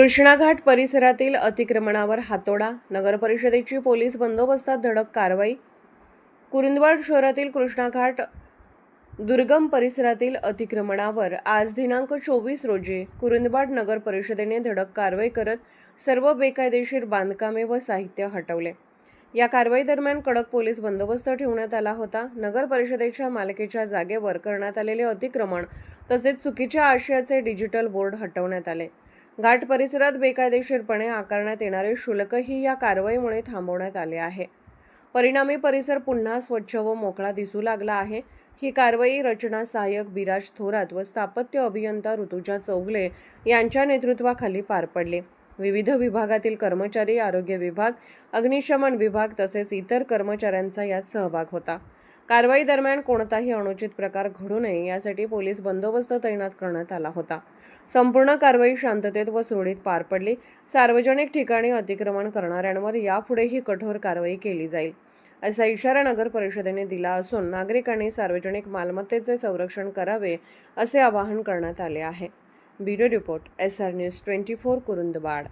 कृष्णाघाट परिसरातील अतिक्रमणावर हातोडा, नगरपरिषदेची पोलीस बंदोबस्तात धडक कारवाई। कुरुंदवाड शहरातील कृष्णाघाट दुर्गम परिसरातील अतिक्रमणावर आज दिनांक 24 रोजी कुरुंदवाड नगर परिषदेने धडक कारवाई करत सर्व बेकायदेशीर बांधकामे व साहित्य हटवले। या कारवाई दरम्यान कडक पोलीस बंदोबस्त ठेवण्यात आला होता। नगर परिषदेच्या मालकीच्या जागेवर करण्यात आलेले अतिक्रमण तसेच चुकीच्या आशयाचे डिजिटल बोर्ड हटवण्यात आले। घाट परिसरात बेकायदेशीरपणे आकारण्यात येणारे शुल्कही या कारवाईमुळे थांबवण्यात आले आहे। परिणामी परिसर पुन्हा स्वच्छ व मोकळा दिसू लागला आहे। ही कारवाई रचना सहाय्यक बिराज थोरात व स्थापत्य अभियंता ऋतुजा चौगले यांच्या नेतृत्वाखाली पार पडली। विविध विभागातील कर्मचारी, आरोग्य विभाग, अग्निशमन विभाग तसेच इतर कर्मचाऱ्यांचा यात सहभाग होता। कारवाई दरम्यान कोणताही अनुचित प्रकार घडू नये यासाठी पोलीस बंदोबस्त तैनात करण्यात आला होता। संपूर्ण कारवाई शांततेत व सुरळीत पार पडली। सार्वजनिक ठिकाणी अतिक्रमण करणाऱ्यांवर यापुढेही कठोर कारवाई केली जाईल, असा इशारा नगर परिषदेने दिला असून नागरिकांनी सार्वजनिक मालमत्तेचे संरक्षण करावे असे आवाहन करण्यात आले आहे। Bureau report, SR News 24, Kurundwad.